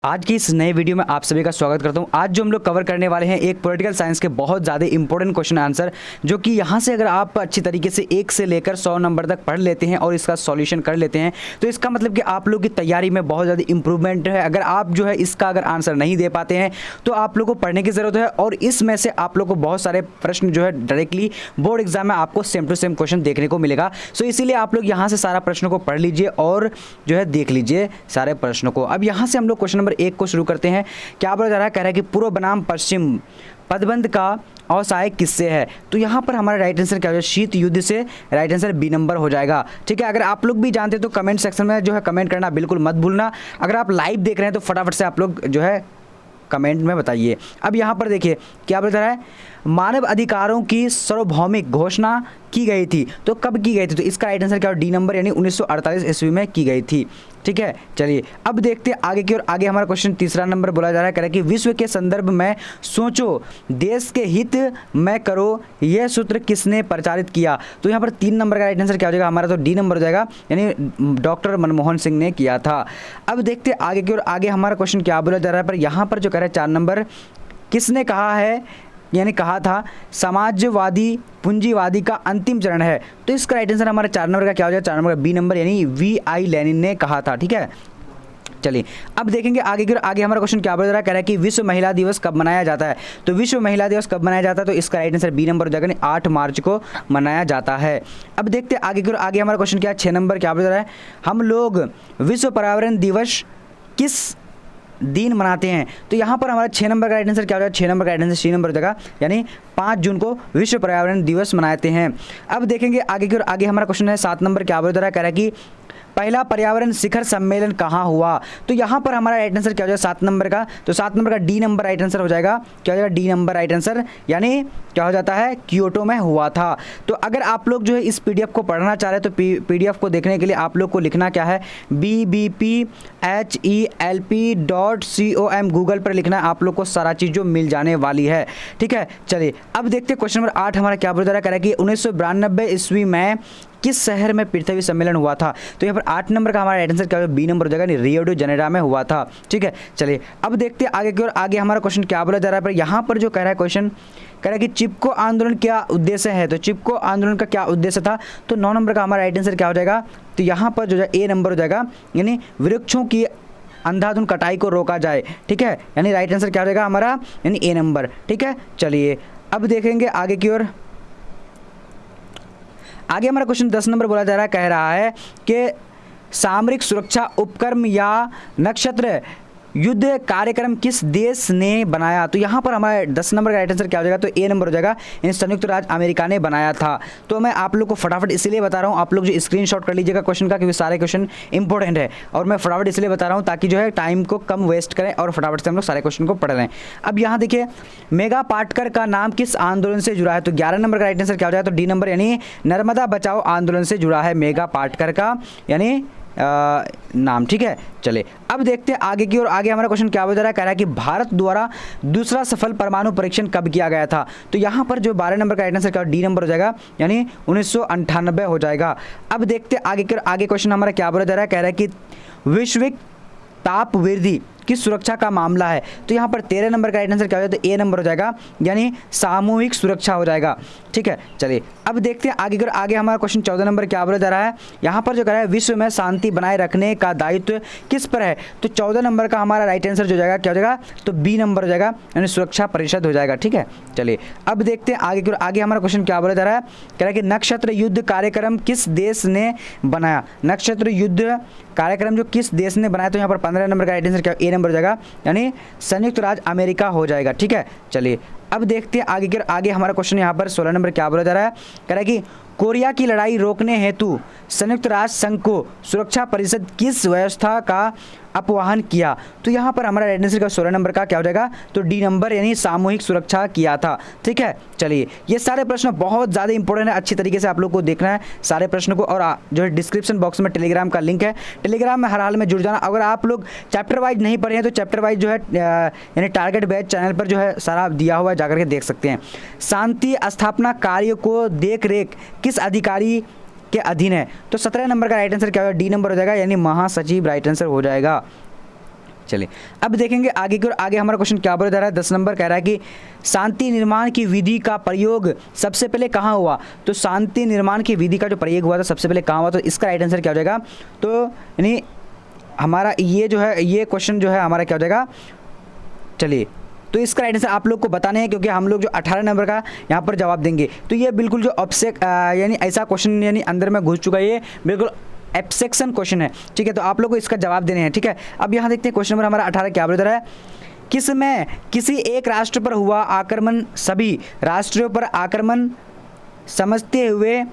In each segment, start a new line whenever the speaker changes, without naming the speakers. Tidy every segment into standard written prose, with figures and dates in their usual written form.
आज की इस नए वीडियो में आप सभी का स्वागत करता हूं। आज जो हम लोग कवर करने वाले हैं एक पॉलिटिकल साइंस के बहुत ज़्यादा इंपॉर्टेंट क्वेश्चन आंसर, जो कि यहां से अगर आप अच्छी तरीके से 1 से लेकर 100 नंबर तक पढ़ लेते हैं और इसका सॉल्यूशन कर लेते हैं तो इसका मतलब कि आप लोग की तैयारी में बहुत ज़्यादा इंप्रूवमेंट है। अगर आप जो है इसका अगर आंसर नहीं दे पाते हैं तो आप लोग को पढ़ने की ज़रूरत है और इसमें से आप लोग को बहुत सारे प्रश्न जो है डायरेक्टली बोर्ड एग्जाम में आपको सेम टू सेम क्वेश्चन देखने को मिलेगा। सो इसीलिए आप लोग यहाँ से सारा प्रश्नों को पढ़ लीजिए और जो है देख लीजिए सारे प्रश्नों को। अब यहाँ से हम लोग क्वेश्चन नंबर 1 को शुरू करते हैं। क्या बोला जा रहा है, कह रहा है कि पूर्व बनाम पश्चिम पदबंध का अवसाय किससे है। तो यहाँ पर हमारा राइट आंसर क्या हो जाएगा, शीत युद्ध से। राइट आंसर बी नंबर हो जाएगा। ठीक है, अगर आप लोग भी जानते हैं तो कमेंट सेक्शन में जो है कमेंट करना बिल्कुल मत भूलना। अगर आप लाइव देख रहे हैं तो फटाफट से आप लोग जो है कमेंट में बताइए। अब यहाँ पर देखिए क्या बता रहा है, मानव अधिकारों की सार्वभौमिक घोषणा की गई थी। तो कब की गई थी, तो इसका राइट आंसर क्या हो, डी नंबर, यानी 1948 ईस्वी में की गई थी। ठीक है, चलिए अब देखते हैं आगे की ओर। आगे हमारा क्वेश्चन तीसरा नंबर बोला जा रहा है, कह रहा है कि विश्व के संदर्भ में सोचो, देश के हित में करो, यह सूत्र किसने प्रचारित किया। तो यहाँ पर 3 नंबर का राइट आंसर क्या हो जाएगा हमारा, तो डी नंबर हो जाएगा, यानी डॉक्टर मनमोहन सिंह ने किया था। अब देखते हैं आगे की ओर। आगे हमारा क्वेश्चन क्या बोला जा रहा है, पर यहाँ पर जो कह रहा है 4 नंबर, किसने कहा है, यानी कहा था समाजवादी पूंजीवादी का अंतिम चरण है। तो इसका राइट आंसर हमारा 4 नंबर का क्या हो जाएगा, 4 नंबर का बी नंबर, यानी V.I. लेनिन ने कहा था। ठीक है, चलिए अब देखेंगे आगे की। आगे हमारा क्वेश्चन क्या बोल रहा है, कह रहा है कि विश्व महिला दिवस कब मनाया जाता है। तो विश्व महिला दिवस कब मनाया जाता है, तो इसका राइट आंसर बी नंबर हो जाएगा, 8 मार्च को मनाया जाता है। अब देखते हैं आगे की। आगे हमारा क्वेश्चन क्या है, 6 नंबर, क्या बोल रहा है, हम लोग विश्व पर्यावरण दिवस किस दिन मनाते हैं। तो यहाँ पर हमारा 6 नंबर का राइट आंसर क्या हो जाएगा, 6 नंबर का राइट आंसर सी नंबर हो जाएगा, यानी 5 जून को विश्व पर्यावरण दिवस मनाते हैं। अब देखेंगे आगे की ओर। आगे हमारा क्वेश्चन है 7 नंबर, क्या बोल रहा है, कह रहा है कि पहला पर्यावरण शिखर सम्मेलन कहाँ हुआ। तो यहाँ पर हमारा राइट आंसर क्या हो जाएगा 7 नंबर का, तो 7 नंबर का डी नंबर राइट आंसर हो जाएगा। क्या हो जाएगा, डी नंबर राइट आंसर, यानी क्या हो जाता है, कियोटो में हुआ था। तो अगर आप लोग जो है इस पीडीएफ को पढ़ना चाह रहे हैं तो पीडीएफ को देखने के लिए आप लोग को लिखना क्या है, BBPHELP.com गूगल पर लिखना है, आप लोग को सारा चीज़ जो मिल जाने वाली है। ठीक है, चलिए अब देखते हैं क्वेश्चन नंबर 8 हमारा क्या बोल रहा है, कह रहा है कि 1992 ईस्वी में किस शहर में पृथ्वी सम्मेलन हुआ था। तो यहाँ पर 8 नंबर का हमारा राइट आंसर क्या होगा, बी नंबर हो जाएगा, रियो डी जेनेरो में हुआ था। ठीक है, चलिए अब देखते हैं आगे की ओर। आगे हमारा क्वेश्चन क्या बोला जा रहा है, पर यहाँ पर जो कह रहा है क्वेश्चन, कह रहा है कि चिपको आंदोलन क्या उद्देश्य है। तो चिपको आंदोलन का क्या उद्देश्य था, तो 9 नंबर का हमारा राइट आंसर क्या हो जाएगा, तो यहाँ पर जो है ए नंबर हो जाएगा, यानी वृक्षों की अंधाधुंध कटाई को रोका जाए। ठीक है, यानी राइट आंसर क्या हो जाएगा हमारा, यानी ए नंबर। ठीक है, चलिए अब देखेंगे आगे की ओर। आगे हमारा क्वेश्चन 10 नंबर बोला जा रहा है, कह रहा है कि सामरिक सुरक्षा उपक्रम या नक्षत्र युद्ध कार्यक्रम किस देश ने बनाया। तो यहाँ पर हमारा 10 नंबर का राइट आंसर क्या हो जाएगा, तो ए नंबर हो जाएगा, यानी संयुक्त राज्य अमेरिका ने बनाया था। तो मैं आप लोग को फटाफट इसलिए बता रहा हूँ, आप लोग जो स्क्रीनशॉट कर लीजिएगा क्वेश्चन का, क्योंकि सारे क्वेश्चन इंपॉर्टेंट है और मैं फटाफट इसलिए बता रहा हूँ ताकि जो है टाइम को कम वेस्ट करें और फटाफट से हम लोग सारे क्वेश्चन को पढ़ लें। अब यहाँ देखिए, मेगा पाटकर का नाम किस आंदोलन से जुड़ा है। तो 11 नंबर का राइट आंसर क्या हो जाएगा, तो डी नंबर, यानी नर्मदा बचाओ आंदोलन से जुड़ा है मेगा पाटकर का, यानी नाम। ठीक है, चले अब देखते हैं आगे की ओर। आगे हमारा क्वेश्चन क्या बता रहा है, कह रहा है कि भारत द्वारा दूसरा सफल परमाणु परीक्षण कब किया गया था। तो यहाँ पर जो 12 नंबर का राइट आंसर क्या डी नंबर हो जाएगा, यानी 1998 हो जाएगा। अब देखते हैं आगे की ओर। आगे क्वेश्चन हमारा क्या बोला जा रहा है, कह रहा है कि वैश्विक ताप वृद्धि की सुरक्षा का मामला है। तो यहाँ पर 13 नंबर का राइट आंसर क्या हो जाएगा, तो ए नंबर हो जाएगा, यानी सामूहिक सुरक्षा हो जाएगा। ठीक है, चलिए अब देखते हैं आगे की ओर। आगे हमारा क्वेश्चन 14 नंबर क्या बोला जा रहा है, यहाँ पर जो कह रहा है विश्व में शांति बनाए रखने का दायित्व किस पर है। तो 14 नंबर का हमारा राइट आंसर जो जाएगा क्या हो जाएगा, तो बी नंबर हो जाएगा, यानी सुरक्षा परिषद हो जाएगा। ठीक है, चलिए अब देखते हैं आगे की ओर। आगे हमारा क्वेश्चन क्या बोला जा रहा है, कह रहा है कि नक्षत्र युद्ध कार्यक्रम किस देश ने बनाया। नक्षत्र युद्ध कार्यक्रम जो किस देश ने बनाया, तो यहाँ पर 15 नंबर का राइट आंसर क्या ए नंबर हो जाएगा, यानी संयुक्त राज्य अमेरिका हो जाएगा। ठीक है, चलिए अब देखते हैं आगे की। आगे हमारा क्वेश्चन यहाँ पर 16 नंबर क्या बोला जा रहा है, कह रहा है कि कोरिया की लड़ाई रोकने हेतु संयुक्त राष्ट्र संघ को सुरक्षा परिषद किस व्यवस्था का अपवाहन किया। तो यहाँ पर हमारा राइट आंसर का 16 नंबर का क्या हो जाएगा, तो डी नंबर, यानी सामूहिक सुरक्षा किया था। ठीक है, चलिए ये सारे प्रश्न बहुत ज़्यादा इंपॉर्टेंट है, अच्छी तरीके से आप लोग को देखना है सारे प्रश्नों को। और जो है डिस्क्रिप्शन बॉक्स में टेलीग्राम का लिंक है, टेलीग्राम में हर हाल में जुड़ जाना। अगर आप लोग चैप्टर वाइज नहीं पढ़े हैं तो चैप्टर वाइज जो है यानी टारगेट बैच चैनल पर जो है सारा दिया हुआ है, जाकर के देख सकते हैं। शांति स्थापना कार्य को देख रेख किस अधिकारी के अधीन है। तो 17 नंबर का राइट आंसर क्या होगा, डी नंबर हो जाएगा, यानी महासचिव राइट आंसर हो जाएगा। चलिए अब देखेंगे आगे की ओर। आगे हमारा क्वेश्चन क्या बोला जा रहा है, 10 नंबर कह रहा है कि शांति निर्माण की विधि का प्रयोग सबसे पहले कहाँ हुआ। तो शांति निर्माण की विधि का जो प्रयोग हुआ था सबसे पहले कहाँ हुआ, तो इसका राइट आंसर क्या हो जाएगा। तो यानी हमारा ये जो है, ये क्वेश्चन जो है हमारा क्या हो जाएगा। चलिए तो इसका राइट आंसर आप लोग को बताने हैं, क्योंकि हम लोग जो 18 नंबर का यहाँ पर जवाब देंगे। तो ये बिल्कुल जो ऑब्जेक्ट यानी ऐसा क्वेश्चन यानी अंदर में घुस चुका है, ये बिल्कुल एब्सेक्शन क्वेश्चन है, ठीक है। तो आप लोग को इसका जवाब देने हैं, ठीक है। अब यहाँ देखते हैं क्वेश्चन नंबर हमारा 18 क्या बोल रहा है, किसमें किसी एक राष्ट्र पर हुआ आक्रमण सभी राष्ट्रों पर आक्रमण समझते हुए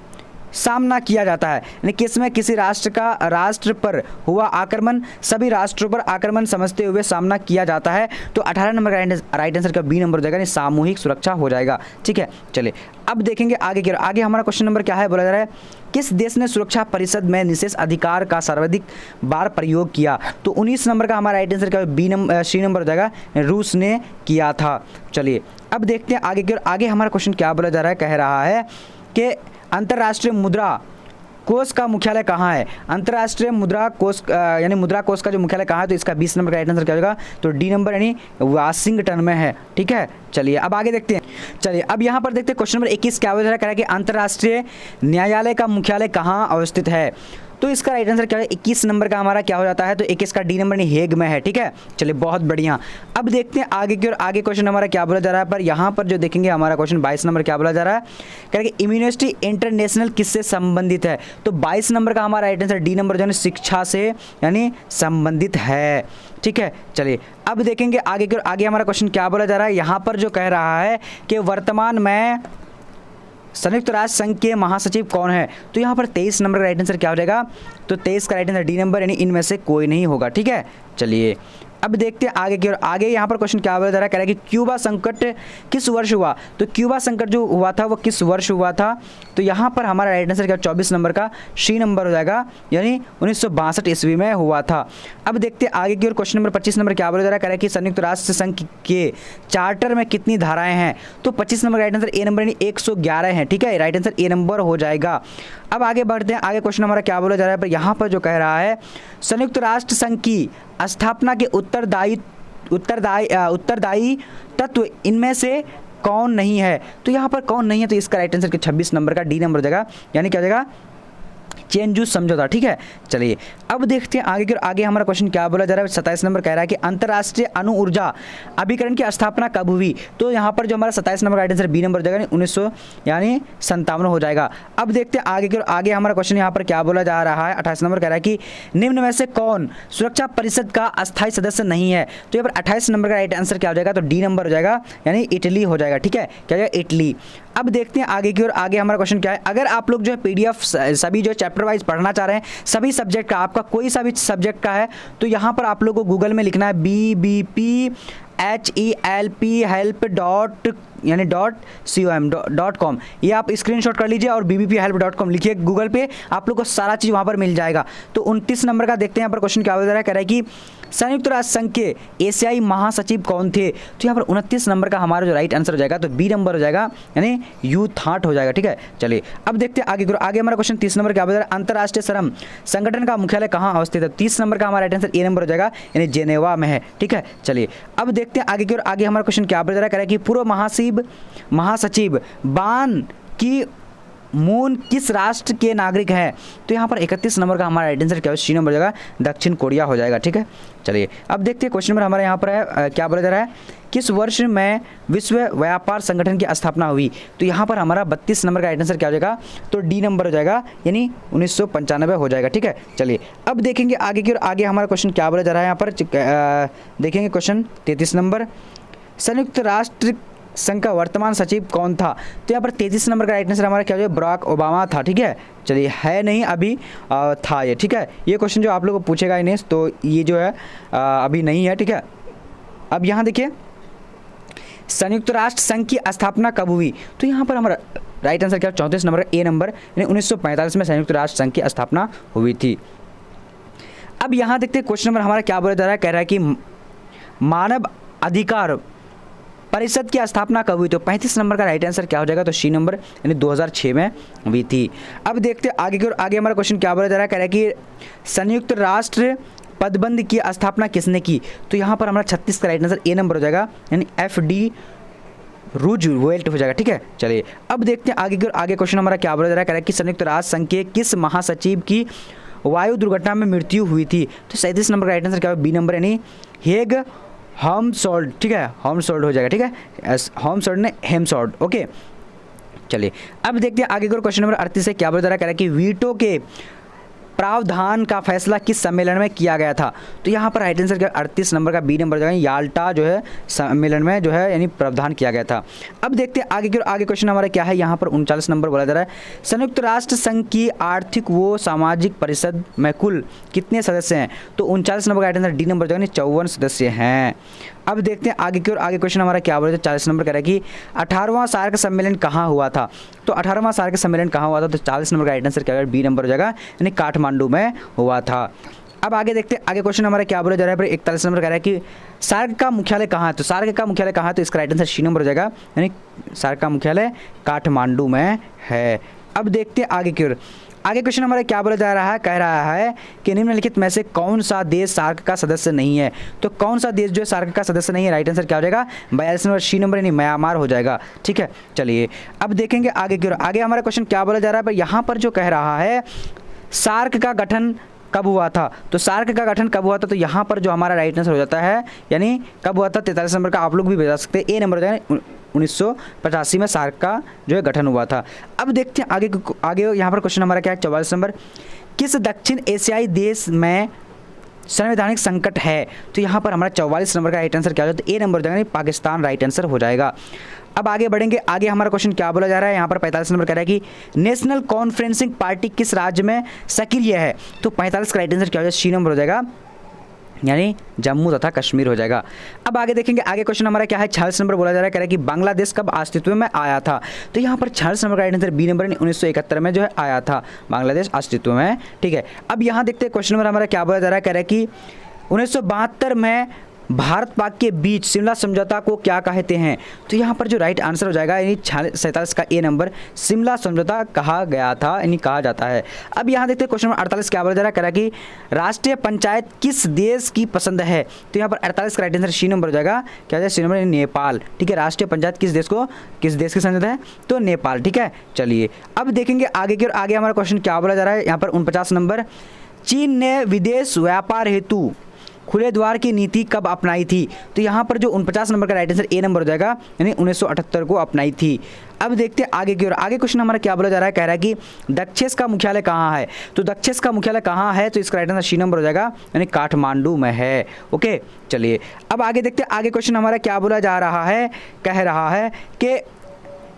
सामना किया जाता है। यानी किसमें किसी राष्ट्र पर हुआ आक्रमण सभी राष्ट्रों पर आक्रमण समझते हुए सामना किया जाता है। तो 18 नंबर का राइट आंसर का बी नंबर हो जाएगा, यानी सामूहिक सुरक्षा हो जाएगा, ठीक है। चलिए अब देखेंगे आगे की। आगे हमारा क्वेश्चन नंबर क्या है, बोला जा रहा है किस देश ने सुरक्षा परिषद में निषेध अधिकार का सर्वाधिक बार प्रयोग किया। तो 19 नंबर का हमारा राइट आंसर का सी नंबर हो जाएगा, रूस ने किया था। चलिए अब देखते हैं आगे की। आगे हमारा क्वेश्चन क्या बोला जा रहा है, कह रहा है कि अंतर्राष्ट्रीय मुद्रा कोष का मुख्यालय कहाँ है। अंतर्राष्ट्रीय मुद्रा कोष यानी मुद्रा कोष का जो मुख्यालय कहाँ है, तो इसका 20 नंबर का राइट आंसर क्या होगा, तो डी नंबर यानी वाशिंगटन में है, ठीक है। चलिए अब आगे देखते हैं। चलिए अब यहाँ पर देखते हैं क्वेश्चन नंबर 21 क्या हो रहा है कि अंतर्राष्ट्रीय न्यायालय का मुख्यालय कहाँ अवस्थित है। तो इसका राइट आंसर क्या है, 21 नंबर का हमारा क्या हो जाता है, तो 21 का डी नंबर नहीं हेग में है, ठीक है। चलिए बहुत बढ़िया। अब देखते हैं आगे की ओर। आगे क्वेश्चन हमारा क्या बोला जा रहा है, पर यहाँ पर जो देखेंगे हमारा क्वेश्चन 22 नंबर क्या बोला जा रहा है, कह रहे कि इम्यूनिटी इंटरनेशनल किससे संबंधित है। तो 22 नंबर का हमारा राइट आंसर डी नंबर जो है शिक्षा से यानी संबंधित है, ठीक है। चलिए अब देखेंगे आगे की ओर। आगे हमारा क्वेश्चन क्या बोला जा रहा है, यहाँ पर जो कह रहा है कि वर्तमान में संयुक्त राष्ट्र संघ के महासचिव कौन है। तो यहाँ पर 23 नंबर का राइट आंसर क्या हो जाएगा, तो 23 का राइट आंसर डी नंबर यानी इनमें से कोई नहीं होगा, ठीक है। चलिए अब देखते हैं आगे की ओर। आगे यहाँ पर क्वेश्चन क्या बोला जा रहा है, कह रहा है कि क्यूबा संकट किस वर्ष हुआ। तो क्यूबा संकट जो हुआ था वो किस वर्ष हुआ था। तो यहाँ पर हमारा राइट आंसर क्या 24 नंबर का सी नंबर हो जाएगा, यानी 1962 ईस्वी में हुआ था। अब देखते हैं आगे की ओर। क्वेश्चन नंबर 25 नंबर क्या बोला जा रहा है, कह रहा है कि संयुक्त राष्ट्र संघ के चार्टर में कितनी धाराएं हैं। तो 25 number right answer A number यानी 111 है, ठीक है। राइट आंसर ए नंबर हो जाएगा। अब आगे बढ़ते हैं। आगे क्वेश्चन हमारा क्या बोला जा रहा है, पर यहाँ पर जो कह रहा है संयुक्त राष्ट्र संघ की स्थापना के उत्तरदायी तत्व इनमें से कौन नहीं है। तो यहाँ पर कौन नहीं है, तो इसका राइट आंसर के 26 नंबर का डी नंबर हो जाएगा, यानी क्या हो जाएगा चेंजूस समझौता, ठीक है। चलिए अब देखते हैं आगे की। आगे हमारा क्वेश्चन क्या बोला जा रहा है, 27 नंबर कह रहा है कि अंतर्राष्ट्रीय अणु ऊर्जा अभिकरण की स्थापना कब हुई। तो यहाँ पर जो हमारा 27 नंबर का राइट आंसर बी नंबर हो जाएगा, 1957 हो जाएगा। अब देखते हैं आगे की। आगे हमारा क्वेश्चन यहाँ पर क्या बोला जा रहा है, 28 नंबर कह रहा है कि निम्न में से कौन सुरक्षा परिषद का अस्थायी सदस्य नहीं है। तो यहाँ पर 28 नंबर का राइट आंसर क्या हो जाएगा, तो डी नंबर हो जाएगा, यानी इटली हो जाएगा, ठीक है। क्या हो जाएगा, इटली। अब देखते हैं आगे की ओर। आगे हमारा क्वेश्चन क्या है, अगर आप लोग जो है पीडीएफ सभी जो चैप्टर वाइज पढ़ना चाह रहे हैं सभी सब्जेक्ट का, आपका कोई सा भी सब्जेक्ट का है, तो यहाँ पर आप लोग को गूगल में लिखना है BBPHELP.com, ये आप स्क्रीनशॉट कर लीजिए और bbphelp.com लिखिए गूगल पे, आप लोग को सारा चीज़ वहाँ पर मिल जाएगा। तो 29 नंबर का देखते हैं यहाँ पर क्वेश्चन क्या हो रहा है, कह रहा है कि संयुक्त राष्ट्र संघ के एशियाई महासचिव कौन थे। तो यहाँ पर 29 नंबर का हमारा जो राइट आंसर हो जाएगा, तो बी नंबर हो जाएगा, यानी यू थाट हो जाएगा, ठीक है। चलिए अब देखते हैं आगे। आगे हमारा क्वेश्चन 30 नंबर क्या बता रहा है, अंतर्राष्ट्रीय श्रम संगठन का मुख्यालय कहाँ अवस्थित है। 30 नंबर का हमारा राइट आंसर ए नंबर हो जाएगा, यानी जेनेवा में है, ठीक है। चलिए अब देखते हैं आगे की ओर। आगे हमारा क्वेश्चन क्या बता रहा है, कह रहा है कि पूर्व महासचिव बान की मून किस राष्ट्र के नागरिक हैं। तो यहाँ पर 31 नंबर का हमारा राइट आंसर क्या है, सी नंबर हो जाएगा, दक्षिण कोरिया हो जाएगा, ठीक है। चलिए अब देखते हैं क्वेश्चन नंबर हमारे यहाँ पर है, क्या बोला जा रहा है, किस वर्ष में विश्व व्यापार संगठन की स्थापना हुई। तो यहाँ पर हमारा 32 नंबर का राइट आंसर क्या हो जाएगा, तो डी नंबर हो जाएगा, यानी 1995 हो जाएगा, ठीक है। चलिए अब देखेंगे आगे की ओर। आगे हमारा क्वेश्चन क्या बोला जा रहा है, यहाँ पर देखेंगे क्वेश्चन 33 नंबर, संयुक्त राष्ट्र संघ का वर्तमान सचिव कौन था। तो यहाँ पर 33 नंबर का राइट आंसर हमारा क्या हो जाएगा, बराक ओबामा था, ठीक है। चलिए है नहीं, अभी था ये, ठीक है। ये क्वेश्चन जो आप लोगों को पूछेगा इनेस, तो ये जो है अभी नहीं है, ठीक है। अब यहाँ देखिए संयुक्त राष्ट्र संघ की स्थापना कब हुई। तो यहाँ पर हमारा राइट आंसर क्या, 34 नंबर ए नंबर, यानी 1945 में संयुक्त राष्ट्र संघ की स्थापना हुई थी। अब यहाँ देखते हैं क्वेश्चन नंबर हमारा क्या बोला जा रहा है, कह रहा है कि मानव अधिकार परिषद की स्थापना कब हुई। तो 35 नंबर का राइट आंसर क्या हो जाएगा, तो सी नंबर, यानी 2006 में हुई थी। अब देखते हैं आगे की ओर। आगे हमारा क्वेश्चन क्या बोला जा रहा है, कह रहा है कि संयुक्त राष्ट्र पदबंद की स्थापना किसने की? तो यहाँ पर हमारा 36 का राइट आंसर ए नंबर हो जाएगा, यानी FD रूजवेल्ट हो जाएगा। ठीक है, चलिए अब देखते हैं आगे की ओर। आगे क्वेश्चन हमारा क्या बोला जा रहा है, कह रहा है कि संयुक्त राष्ट्र संघ के किस महासचिव की वायु दुर्घटना में मृत्यु हुई थी? तो 37 नंबर का राइट आंसर क्या होगा? बी नंबर, यानी हेग हेमसोल्ड। ठीक है, हेमसोल्ड हो जाएगा। ठीक है, हेमसोल्ड ने हेमसोल्ड। ओके, चलिए अब देखते हैं आगे की ओर। क्वेश्चन नंबर 38 से क्या बोला जा रहा है, कह रहा है कि वीटो के प्रावधान का फैसला किस सम्मेलन में किया गया था? तो यहाँ पर राइट आंसर क्या, 38 नंबर का बी नंबर जाएगा, याल्टा जो है सम्मेलन में जो है यानी प्रावधान किया गया था। अब देखते हैं आगे की ओर। आगे क्वेश्चन हमारा क्या है, यहाँ पर 39 नंबर बोला जा रहा है, संयुक्त राष्ट्र संघ की आर्थिक व सामाजिक परिषद में कुल कितने सदस्य हैं? तो 39 नंबर का राइट आंसर डी नंबर जाएगा, 54 सदस्य हैं। अब देखते हैं आगे की ओर। आगे क्वेश्चन हमारा क्या बोला, 40 नंबर कह रहा है कि 18वां सार्क सम्मेलन कहाँ हुआ था? तो 18वां सार्क सम्मेलन कहाँ हुआ था? तो 40 नंबर का राइट आंसर क्या होगा? बी नंबर हो जाएगा, यानी काठमांडू में हुआ था। अब आगे देखते हैं आगे क्वेश्चन हमारा क्या बोला जा रहा है, 41 नंबर कह रहा है कि सार्क का मुख्यालय कहाँ है? तो सार्क का मुख्यालय कहाँ है? तो इसका राइट आंसर सी नंबर हो जाएगा, यानी सार्क का मुख्यालय काठमांडू में है। अब देखते हैं आगे की ओर। आगे क्वेश्चन हमारा क्या बोला जा रहा है, कह रहा है कि निम्नलिखित में से कौन सा देश सार्क का सदस्य नहीं है? तो कौन सा देश जो है सार्क का सदस्य नहीं है? राइट आंसर क्या हो जाएगा? 42 नंबर सी नंबर, यानी म्यांमार हो जाएगा। ठीक है, चलिए अब देखेंगे आगे की ओर। आगे हमारा क्वेश्चन क्या बोला जा रहा है, पर यहाँ पर जो कह रहा है सार्क का गठन कब हुआ था? तो सार्क का गठन कब हुआ था? तो यहाँ पर जो हमारा राइट आंसर हो जाता है, यानी कब हुआ था? 43 नंबर का आप लोग भी बता सकते हैं, ए नंबर हो जाएगा, 1985 में सार्क का जो है गठन हुआ था। अब देखते हैं आगे यहाँ पर क्वेश्चन हमारा क्या है, 44 नंबर, किस दक्षिण एशियाई देश में संवैधानिक संकट है? तो यहाँ पर हमारा 44 नंबर का राइट आंसर क्या हो जाता है? ए नंबर हो जाएगा, पाकिस्तान राइट आंसर हो जाएगा। अब आगे बढ़ेंगे। आगे हमारा क्वेश्चन क्या बोला जा रहा है, यहाँ पर 45 नंबर कह रहा है कि नेशनल कॉन्फ्रेंसिंग पार्टी किस राज्य में सक्रिय है? तो 45 का राइट आंसर क्या हो जाएगा? सी नंबर हो जाएगा, यानी जम्मू तथा कश्मीर हो जाएगा। अब आगे देखेंगे। आगे क्वेश्चन हमारा क्या है, 46 नंबर बोला जा रहा है, कह रहा है कि बांग्लादेश कब अस्तित्व में आया था? तो यहाँ पर 46 नंबर का राइट आंसर बी नंबर, 1971 में जो है आया था बांग्लादेश अस्तित्व में। ठीक है, अब यहाँ देखते हैं क्वेश्चन नंबर हमारा क्या बोला जा रहा है, कह रहा है कि 1972 में भारत पाक के बीच शिमला समझौता को क्या कहते हैं? तो यहाँ पर जो राइट आंसर हो जाएगा, यानी 47 का ए नंबर, शिमला समझौता कहा गया था, यानी कहा जाता है। अब यहाँ देखते हैं क्वेश्चन नंबर 48 क्या बोला जा रहा है, कह रहा है कि राष्ट्रीय पंचायत किस देश की पसंद है? तो यहाँ पर 48 का राइट आंसर सी नंबर हो जाएगा, क्या है? C number, Nepal. ठीक है, राष्ट्रीय पंचायत किस देश की पसंद है? तो नेपाल। ठीक है, चलिए अब देखेंगे आगे की ओर। आगे हमारा क्वेश्चन क्या बोला जा रहा है, यहाँ पर 49 नंबर, चीन ने विदेश व्यापार हेतु खुले द्वार की नीति कब अपनाई थी? तो यहाँ पर जो 49 नंबर का राइट आंसर ए नंबर हो जाएगा, यानी 1978 को अपनाई थी। अब देखते हैं आगे की ओर। आगे क्वेश्चन हमारा क्या बोला जा रहा है, कह रहा है कि दक्षेस का मुख्यालय कहाँ है? तो दक्षेस का मुख्यालय कहाँ है? तो इसका राइट आंसर सी नंबर हो जाएगा, यानी काठमांडू में है। ओके, चलिए अब आगे देखते हैं। आगे क्वेश्चन हमारा क्या बोला जा रहा है, कह रहा है कि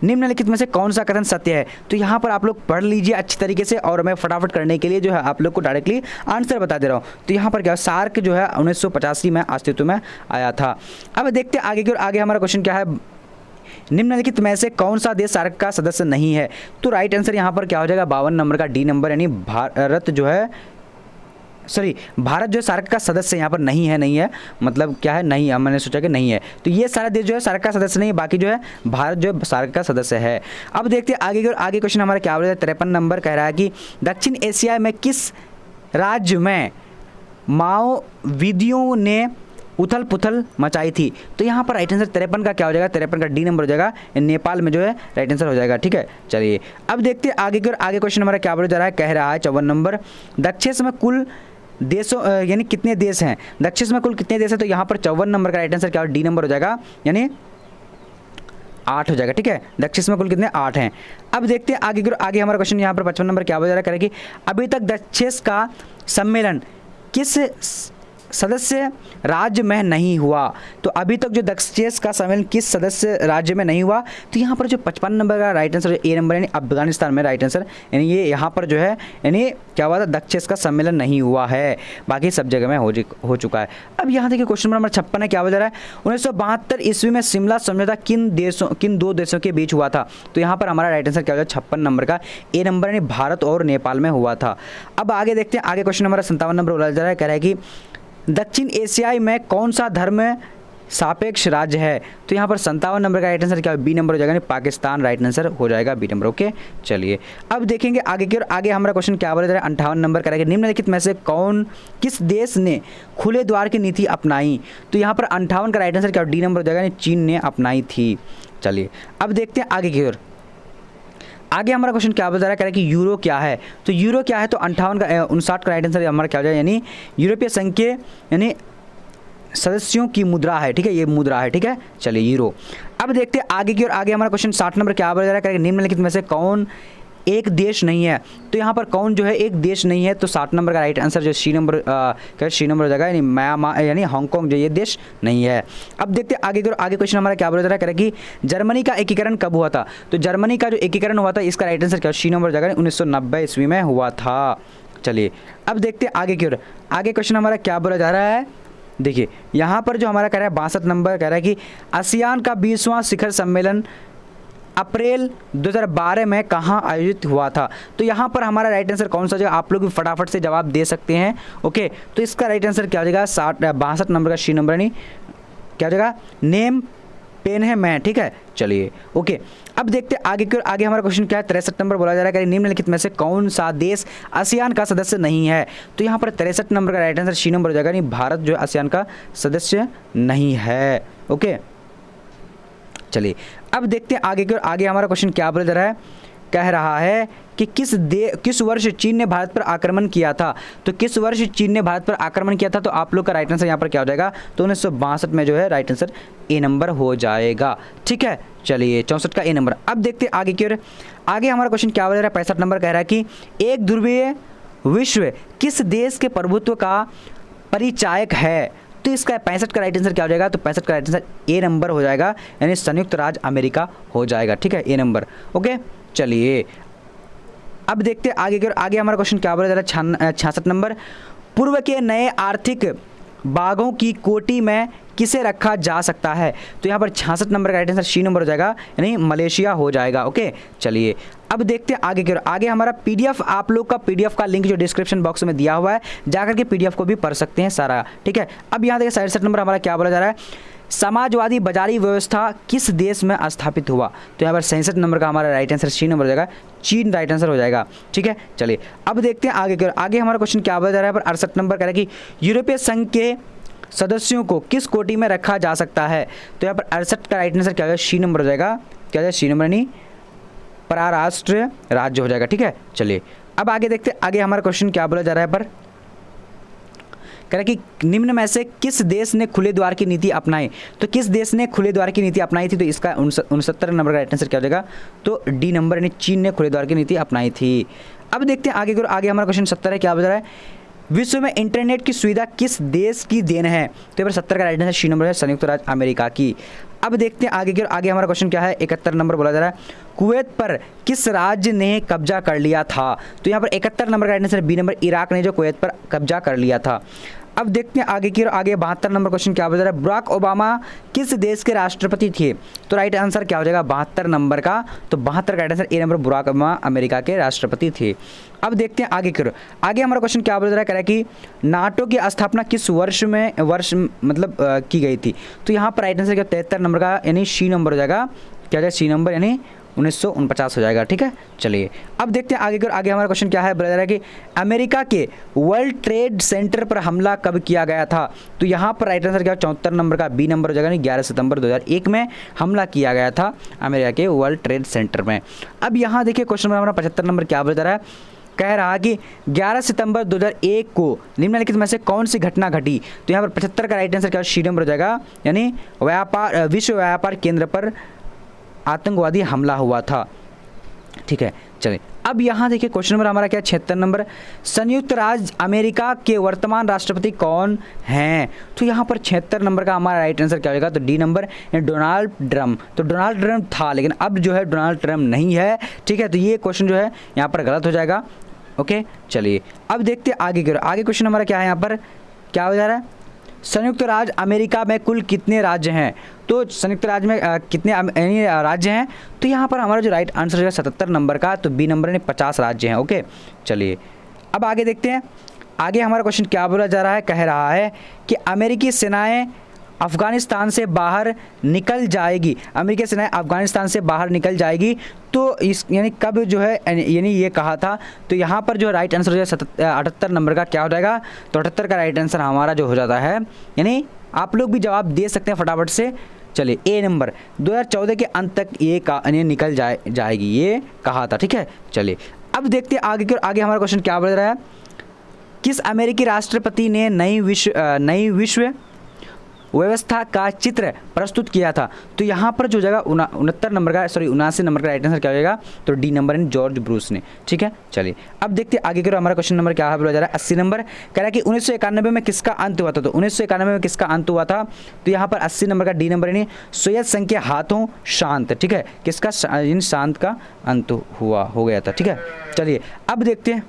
निम्नलिखित में से कौन सा कथन सत्य है? तो यहाँ पर आप लोग पढ़ लीजिए अच्छी तरीके से, और मैं फटाफट करने के लिए जो है आप लोग को डायरेक्टली आंसर बता दे रहा हूँ। तो यहाँ पर क्या, सार्क जो है 1985 में अस्तित्व में आया था। अब देखते हैं आगे की ओर। आगे हमारा क्वेश्चन क्या है, निम्नलिखित में से कौन सा देश सार्क का सदस्य नहीं है? तो राइट आंसर यहाँ पर क्या हो जाएगा, 52 नंबर का डी नंबर, यानी भारत जो है सार्क का सदस्य यहाँ पर नहीं है, मतलब क्या है, नहीं है। मैंने सोचा कि नहीं है, तो ये सारा देश जो है सार्क का सदस्य नहीं है, बाकी जो है भारत जो है सार्क का सदस्य है। अब देखते हैं आगे की ओर। आगे क्वेश्चन हमारा क्या बोला है, 53 नंबर कह रहा है कि दक्षिण एशिया में किस राज्य में माओवादियों ने उथल पुथल मचाई थी? तो यहाँ पर राइट आंसर 53 का क्या हो जाएगा, 53 का डी नंबर हो जाएगा, नेपाल में जो है राइट आंसर हो जाएगा। ठीक है, चलिए अब देखते हैं आगे की ओर। आगे क्वेश्चन हमारा क्या बोला जा रहा है, कह रहा है 54 नंबर, दक्षिण में कुल देशों यानी कितने देश हैं? दक्षिण में कुल कितने देश हैं? तो यहाँ पर 54 नंबर का राइट आंसर क्या, डी नंबर हो जाएगा, यानी 8 हो जाएगा। ठीक है, दक्षिण में कुल कितने, 8 हैं। अब देखते हैं आगे की। आगे हमारा क्वेश्चन यहाँ पर 55 नंबर क्या बोला जा रहा है, करेगी अभी तक दक्षिण का सम्मेलन किस सदस्य राज्य में नहीं हुआ? तो अभी तक जो दक्षिण का सम्मेलन किस सदस्य राज्य में नहीं हुआ? तो यहाँ पर जो 55 नंबर का राइट आंसर ए नंबर, यानी अफगानिस्तान में राइट आंसर, यानी ये यहाँ पर जो है यानी क्या हुआ था, दक्षिण का सम्मेलन नहीं हुआ है, बाकी सब जगह में हो चुका है। अब यहाँ देखिए क्वेश्चन नंबर 56 है, क्या बोल रहा है, 1972 ईस्वी में शिमला समझौता किन दो देशों के बीच हुआ था? तो यहाँ पर हमारा राइट आंसर क्या हो जाएगा, 56 नंबर का ए नंबर, यानी भारत और नेपाल में हुआ था। अब आगे देखते हैं। आगे क्वेश्चन नंबर 57 नंबर बोला जा रहा है, कह रहा है कि दक्षिण एशिया में कौन सा धर्म सापेक्ष राज्य है? तो यहाँ पर 57 नंबर का राइट आंसर क्या है? बी नंबर हो जाएगा, पाकिस्तान राइट आंसर हो जाएगा, बी नंबर। ओके, चलिए अब देखेंगे आगे की ओर। आगे हमारा क्वेश्चन क्या बोला जा रहा है? 58 नंबर करेंगे। निम्नलिखित में से किस देश ने खुले द्वार की नीति अपनाई? तो यहाँ पर 58 का राइट आंसर क्या? डी नंबर हो जाएगा, चीन ने अपनाई थी। चलिए अब देखते हैं आगे की ओर। आगे हमारा क्वेश्चन क्या बता रहा है कि यूरो क्या है? तो यूरो क्या है? तो 59 का राइट आंसर हमारा क्या हो जाएगा, यानी यूरोपीय संघ के यानी सदस्यों की मुद्रा है। ठीक है, ये मुद्रा है। ठीक है, चलिए यूरो। अब देखते हैं आगे की ओर। आगे हमारा क्वेश्चन 60 नंबर क्या बता रहा है? निम्नलिखित में से कौन एक देश नहीं है? तो यहाँ पर कौन जो है एक देश नहीं है? तो 60 नंबर का राइट आंसर जो सी नंबर हो जाएगा, यानी म्यांमार यानी हांगकांग जो ये देश नहीं है। अब देखते हैं आगे की ओर। आगे क्वेश्चन हमारा क्या बोला जा रहा है कि जर्मनी का एकीकरण कब हुआ था? तो जर्मनी का जो एकीकरण हुआ था, इसका राइट आंसर क्या? सी नंबर हो जाएगा, 1990 ईस्वी में हुआ था। चलिए अब देखते हैं आगे की ओर। आगे क्वेश्चन हमारा क्या बोला जा रहा है? देखिए यहाँ पर जो हमारा कह रहा है 62 नंबर कह रहा है कि आसियान का 20वां शिखर सम्मेलन अप्रैल 2012 में कहाँ आयोजित हुआ था? तो यहाँ पर हमारा राइट आंसर कौन सा जगह? आप लोग भी फटाफट से जवाब दे सकते हैं। ओके, तो इसका राइट आंसर क्या हो जाएगा? 62 नंबर का सी नंबर, नहीं क्या हो जाएगा? नेम पेन है मैं। ठीक है, चलिए ओके। अब देखते हैं आगे की ओर। आगे हमारा क्वेश्चन क्या है? 63 नंबर बोला जा रहा है कि निम्नलिखित में से कौन सा देश आसियान का सदस्य नहीं है? तो यहाँ पर 63 नंबर का राइट आंसर सी नंबर हो जाएगा, नहीं भारत जो है आसियान का सदस्य नहीं है। ओके, चलिए अब देखते हैं आगे की ओर। आगे हमारा क्वेश्चन क्या बोला जा रहा है? कह रहा है कि किस वर्ष चीन ने भारत पर आक्रमण किया था? तो किस वर्ष चीन ने भारत पर आक्रमण किया था? तो आप लोग का राइट आंसर यहाँ पर क्या हो जाएगा? तो 1962 में जो है राइट आंसर ए नंबर हो जाएगा। ठीक है, चलिए 64 का ए नंबर। अब देखते हैं आगे की ओर। आगे हमारा क्वेश्चन क्या बोल रहा है? 65 नंबर कह रहा है कि एक ध्रुवीय विश्व किस देश के प्रभुत्व का परिचायक है? तो इसका 65 का राइट आंसर क्या हो जाएगा? तो 65 का राइट आंसर ए नंबर हो जाएगा, यानी संयुक्त राज्य अमेरिका हो जाएगा। ठीक है, ए नंबर। ओके, चलिए अब देखते हैं आगे की ओर। आगे हमारा क्वेश्चन क्या बोला जा रहा है? 66 नंबर। पूर्व के नए आर्थिक बागों की कोटि में किसे रखा जा सकता है? तो यहाँ पर 66 नंबर का राइट आंसर सी नंबर हो जाएगा, यानी मलेशिया हो जाएगा। ओके, चलिए अब देखते हैं आगे की ओर। आगे हमारा पीडीएफ, आप लोग का पीडीएफ का लिंक जो डिस्क्रिप्शन बॉक्स में दिया हुआ है, जाकर के पीडीएफ को भी पढ़ सकते हैं सारा। ठीक है, अब यहाँ देखिए 67 नंबर हमारा क्या बोला जा रहा है? समाजवादी बाजारी व्यवस्था किस देश में स्थापित हुआ? तो यहाँ पर 67 नंबर का हमारा राइट आंसर सी नंबर हो जाएगा, चीन राइट आंसर हो जाएगा। ठीक है, चलिए अब देखते हैं आगे की ओर। आगे हमारा क्वेश्चन क्या बोला जा रहा है? पर 68 नंबर कह रहा है कि यूरोपीय संघ के सदस्यों को किस कोटि में रखा जा सकता है? तो यहाँ पर 68 का राइट आंसर क्या होगा? सी नंबर हो जाएगा, क्या है सी नंबर, नहीं पराराष्ट्र राज्य हो जाएगा। ठीक है, चलिए अब आगे देखते हैं। आगे हमारा क्वेश्चन क्या बोला जा रहा है? पर कह रहा है कि निम्न में से किस देश ने खुले द्वार की नीति अपनाई? तो किस देश ने खुले द्वार की नीति अपनाई थी? तो इसका 69 नंबर का राइट आंसर क्या हो जाएगा? तो डी नंबर, यानी चीन ने खुले द्वार की नीति अपनाई थी। अब देखते हैं आगे की ओर। आगे हमारा क्वेश्चन 70 है, क्या बता रहा है? विश्व में इंटरनेट की सुविधा किस देश की देन है? तो यहाँ पर 70 का राइट आंसर सी नंबर है, संयुक्त राज्य अमेरिका की। अब देखते हैं आगे की ओर। आगे हमारा क्वेश्चन क्या है? 71 नंबर बोला जा रहा है, कुवैत पर किस राज्य ने कब्जा कर लिया था? तो यहाँ पर 71 नंबर का right answer B number, Iraq ने जो कुवैत पर कब्जा कर लिया था। अब देखते हैं आगे की ओर। आगे 72 नंबर क्वेश्चन क्या बता रहा है? बराक ओबामा किस देश के राष्ट्रपति थे? तो राइट आंसर क्या हो जाएगा? 72 नंबर का। तो 72 का right answer A number, Barack Obama America के राष्ट्रपति थे। अब देखते हैं आगे की ओर। आगे हमारा क्वेश्चन क्या बोल रहा है? कह रहा है कि नाटो की स्थापना किस वर्ष मतलब की गई थी? तो यहाँ पर राइट आंसर क्या? 73 नंबर का, यानी सी नंबर हो जाएगा, क्या हो जाएगा? सी नंबर, यानी 1949 हो जाएगा। ठीक है, चलिए अब देखते हैं आगे की ओर। आगे हमारा क्वेश्चन क्या है? बोला जा रहा है कि अमेरिका के वर्ल्ड ट्रेड सेंटर पर हमला कब किया गया था? तो यहाँ पर राइट आंसर क्या? 74 नंबर का बी नंबर हो जाएगा, 11 सितंबर 2001 में हमला किया गया था अमेरिका के वर्ल्ड ट्रेड सेंटर में। अब यहाँ देखिए क्वेश्चन नंबर हमारा 75 नंबर क्या बोला जा रहा है? कह रहा कि 11 सितंबर 2001 को निम्नलिखित में से कौन सी घटना घटी? तो यहाँ पर 75 का राइट आंसर क्या? सी नंबर हो जाएगा, यानी विश्व व्यापार केंद्र पर आतंकवादी हमला हुआ था। ठीक है, चलिए अब यहाँ देखिए क्वेश्चन नंबर हमारा क्या? 76 नंबर। संयुक्त राज्य अमेरिका के वर्तमान राष्ट्रपति कौन हैं? तो यहाँ पर 76 नंबर का हमारा राइट आंसर क्या होगा? तो डी नंबर, डोनाल्ड ट्रम्प। तो डोनाल्ड ट्रम्प था, लेकिन अब जो है डोनाल्ड ट्रम्प नहीं है। ठीक है, तो ये क्वेश्चन जो है यहाँ पर गलत हो जाएगा। ओके, चलिए अब देखते हैं आगे की ओर। आगे क्वेश्चन हमारा क्या है? यहाँ पर क्या हो जा रहा है? संयुक्त राज्य अमेरिका में कुल कितने राज्य हैं? तो संयुक्त राज्य में कितने राज्य हैं? तो यहाँ पर हमारा जो राइट आंसर है 77 नंबर का, तो बी नंबर में 50 राज्य हैं। ओके, चलिए अब आगे देखते हैं। आगे हमारा क्वेश्चन क्या बोला जा रहा है? कह रहा है कि अमेरिकी सेनाएं अफगानिस्तान से बाहर निकल जाएगी, अमेरिकी सेना अफगानिस्तान से बाहर निकल जाएगी, तो इस यानी कब जो है यानी ये कहा था। तो यहाँ पर जो राइट आंसर हो जाए 78 नंबर का क्या हो जाएगा, तो 78 का राइट आंसर हमारा जो हो जाता है, यानी आप लोग भी जवाब दे सकते हैं फटाफट से। चलिए ए नंबर 2014 के अंत तक ये निकल जाएगी, ये कहा था, ठीक है। चलिए अब देखते हैं आगे आगे हमारा क्वेश्चन क्या बढ़ रहा है। किस अमेरिकी राष्ट्रपति ने नई विश्व व्यवस्था का चित्र प्रस्तुत किया था, तो यहाँ पर जो जगह 69 नंबर का 79 नंबर का राइट आंसर क्या हो जाएगा, तो D number in George Bruce ने, ठीक है। चलिए अब देखते हैं आगे हमारा क्वेश्चन नंबर क्या बोला जा रहा है 80 नंबर, कह रहा है कि 1991 में किसका अंत हुआ था, तो 1991 में किसका अंत हुआ था, तो यहाँ पर 80 नंबर का डी नंबर यानी सोवियत संघ के हाथों शांत, ठीक है, किसका शांत का अंत हो गया था, ठीक है। चलिए अब देखते हैं,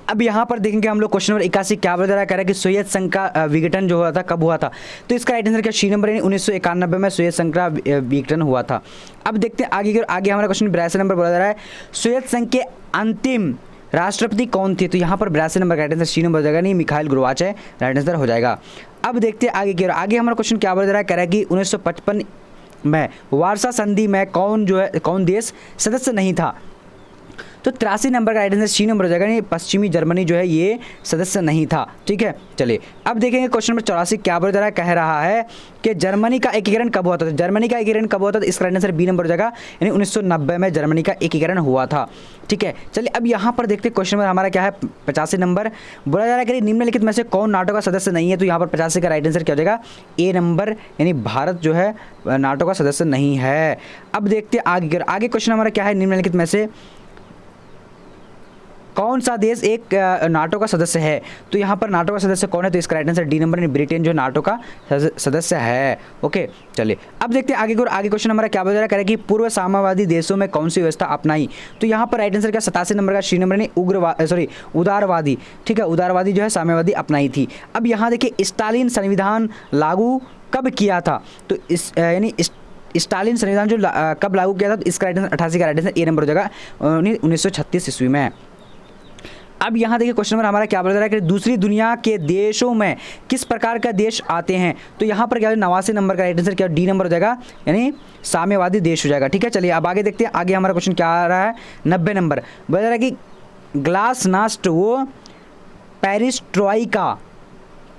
अब यहाँ पर देखेंगे हम लोग क्वेश्चन नंबर 81 क्या बता रहा है, कह रहा है कि सोवियत संघ का विघटन जो हुआ था कब हुआ था, तो इसका राइट आंसर क्या सी नंबर यानी 1991 में सोवियत संघ का विघटन हुआ था। अब देखते हैं आगे हमारा क्वेश्चन 82 नंबर बोला जा रहा है, सोवियत संघ के अंतिम राष्ट्रपति कौन थे, तो यहाँ पर 82 नंबर का राइट आंसर सी नंबर हो जाएगा, नहीं मिखाइल गोर्बाचेव है, राइट आंसर हो जाएगा। अब देखते हैं आगे हमारा क्वेश्चन क्या बोला जा रहा है, कह रहा है कि 1955 में वार्सा संधि में कौन देश सदस्य नहीं था, तो 83 नंबर का राइट आंसर सी नंबर हो जाएगा, नहीं पश्चिमी जर्मनी जो है ये सदस्य नहीं था, ठीक है। चलिए अब देखेंगे क्वेश्चन नंबर 84 क्या बोल रहा है, कह रहा है कि जर्मनी का एकीकरण कब हुआ था, तो जर्मनी का एकीकरण कब हुआ था, तो इसका राइट आंसर बी नंबर हो जाएगा, यानी 1990 में जर्मनी का एकीकरण हुआ था, ठीक है। चलिए अब यहाँ पर देखते हैं क्वेश्चन नंबर हमारा क्या है 85 नंबर, बोला जा रहा है कि निम्नलिखित में से कौन नाटो का सदस्य नहीं है, तो यहाँ पर 85 का राइट आंसर क्या हो जाएगा, ए नंबर यानी भारत जो है नाटो का सदस्य नहीं है। अब देखते हैं आगे क्वेश्चन हमारा क्या है, निम्नलिखित में से कौन सा देश एक नाटो का सदस्य है, तो यहाँ पर नाटो का सदस्य कौन है, तो इसका right answer D number Britain जो नाटो का सदस्य है, ओके। चलिए अब देखते हैं आगे क्वेश्चन हमारा क्या बता रहा है कि पूर्व साम्यवादी देशों में कौन सी व्यवस्था अपनाई, तो यहाँ पर राइट आंसर क्या 87 नंबर का सी नंबर यानी उदारवादी, ठीक है, उदारवादी जो है साम्यवादी अपनाई थी। अब यहाँ देखिए स्टालिन संविधान लागू कब किया था, तो यानी स्टालिन संविधान जो कब लागू किया था, तो इसका राइट आंसर 88 का राइट आंसर ए नंबर हो जाएगा 1936 ईस्वी में। अब यहाँ देखिए क्वेश्चन नंबर हमारा क्या बता रहा है कि दूसरी दुनिया के देशों में किस प्रकार का देश आते हैं, तो यहाँ पर क्या 89 नंबर का राइट आंसर क्या डी नंबर हो जाएगा, यानी साम्यवादी देश हो जाएगा, ठीक है। चलिए अब आगे देखते हैं आगे हमारा क्वेश्चन क्या आ रहा है 90 नंबर, बता रहा है कि ग्लासनास्ट वो पेरिस्ट्रोइका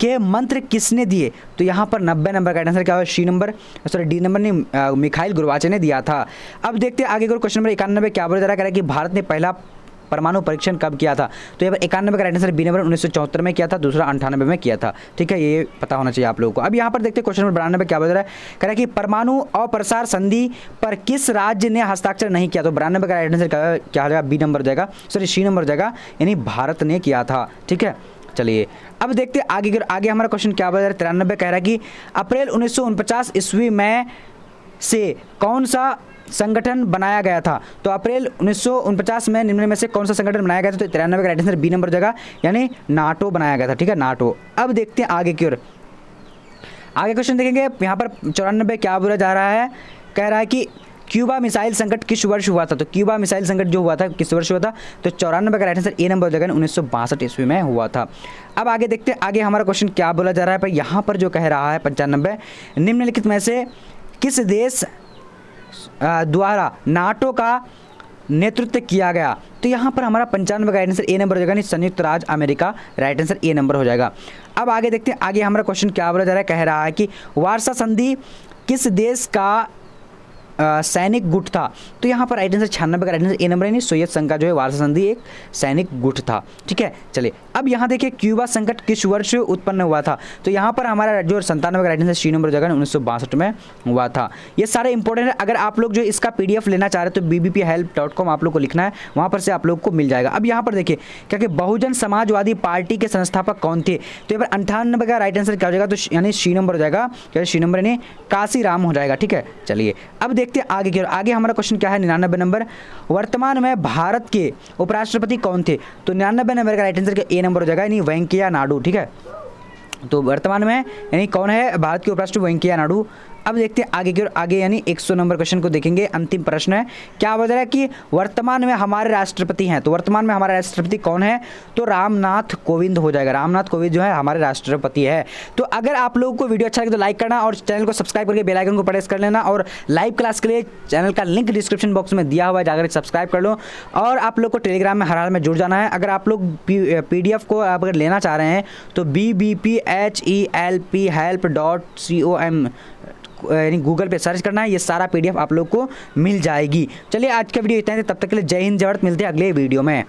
के मंत्र किसने दिए, तो यहाँ पर 90 नंबर का आंसर क्या होगा, डी नंबर ने मिखाइल गोर्बाचेव ने दिया था। अब देखते हैं आगे क्वेश्चन नंबर 91 क्या बोला जा रहा है कि भारत ने पहला परमाणु परीक्षण कब किया था, तो यहाँ पर 91 का राइट आंसर बी नंबर 1974 में किया था, दूसरा 98 में किया था, ठीक है, ये पता होना चाहिए आप लोगों को। अब यहाँ पर देखते हैं क्वेश्चन नंबर 92 क्या बता रहा है, कह रहा है कि परमाणु अप्रसार संधि पर किस राज्य ने हस्ताक्षर नहीं किया, तो 92 का राइट आंसर क्या हो जाएगा, बी नंबर हो जाएगा, सी नंबर हो जाएगा, यानी भारत ने किया था, ठीक है। चलिए अब देखते हैं आगे हमारा क्वेश्चन क्या बता रहा है 93 कह रहा है कि अप्रैल 1949 ईस्वी में से कौन सा संगठन बनाया गया था, तो अप्रैल 1949 में निम्न में से कौन सा संगठन बनाया गया था, तो 93 का राइट आंसर बी नंबर हो जाएगा, यानी नाटो बनाया गया था, ठीक है, नाटो। अब देखते हैं आगे की ओर, आगे क्वेश्चन देखेंगे यहाँ पर 94 क्या बोला जा रहा है, कह रहा है कि क्यूबा मिसाइल संकट किस वर्ष हुआ था, तो क्यूबा मिसाइल संकट जो हुआ था किस वर्ष हुआ था, तो 94 का राइट आंसर ए नंबर हो जाएगा, 1962 ईस्वी में हुआ था। अब आगे देखते हैं आगे हमारा क्वेश्चन क्या बोला जा रहा है, पर यहाँ पर जो कह रहा है 95 निम्नलिखित में से किस देश द्वारा नाटो का नेतृत्व किया गया, तो यहाँ पर हमारा 95 का आंसर ए नंबर हो जाएगा, संयुक्त राज्य America, right answer A number हो जाएगा। अब आगे देखते हैं आगे हमारा क्वेश्चन क्या बोला जा रहा है, कह रहा है कि वार्सा संधि किस देश का सैनिक गुट था, तो यहाँ पर राइट आंसर 96 का राइट आंसर ए नंबर है, सोवियत संघ का जो है वार्सा संधि एक सैनिक गुट था, ठीक है। चलिए अब यहाँ देखिए क्यूबा संकट किस वर्ष उत्पन्न हुआ था, तो यहाँ पर हमारा जो 97 का राइट आंसर सी नंबर हो जाएगा, 1962 में हुआ था। ये सारे इंपॉर्टेंट है, अगर आप लोग जो इसका PDF लेना चाह रहे हैं तो bbphelp.com आप लोग को लिखना है, वहाँ पर से आप लोग को मिल जाएगा। अब यहाँ पर देखिए क्योंकि बहुजन समाजवादी पार्टी के संस्थापक कौन थे, तो यहाँ पर 98 का राइट आंसर क्या हो जाएगा, तो यानी सी नंबर हो जाएगा, क्या सी नंबर यानी काशीराम हो जाएगा, ठीक है। चलिए अब देखते हैं आगे की ओर, आगे हमारा क्वेश्चन क्या है 99 नंबर, वर्तमान में भारत के उपराष्ट्रपति कौन थे, तो 99 नंबर का राइट आंसर ए नंबर हो जाएगा, यानी वेंकैया नायडू, ठीक है। तो वर्तमान में यानी कौन है भारत के उपराष्ट्रपति, वेंकैया नायडू अब देखते हैं आगे की ओर, आगे यानी 100 नंबर क्वेश्चन को देखेंगे। अंतिम प्रश्न है, क्या बता रहा है कि वर्तमान में हमारे राष्ट्रपति हैं, तो वर्तमान में हमारे राष्ट्रपति कौन है, तो रामनाथ कोविंद हो जाएगा। रामनाथ कोविंद जो है हमारे राष्ट्रपति है। तो अगर आप लोगों को वीडियो अच्छा लगे तो लाइक करना और चैनल को सब्सक्राइब करके बेल आइकन को प्रेस कर लेना, और लाइव क्लास के लिए चैनल का लिंक डिस्क्रिप्शन बॉक्स में दिया हुआ है, जाकर सब्सक्राइब कर लो। और आप लोग को टेलीग्राम में हर हाल में जुड़ जाना है। अगर आप लोग PDF को आप अगर लेना चाह रहे हैं तो BBPHELP.com यानी गूगल पे सर्च करना है, ये सारा PDF आप लोग को मिल जाएगी। चलिए आज का वीडियो इतना ही, तब तक के लिए जय हिंद जय भारत, मिलते हैं अगले वीडियो में।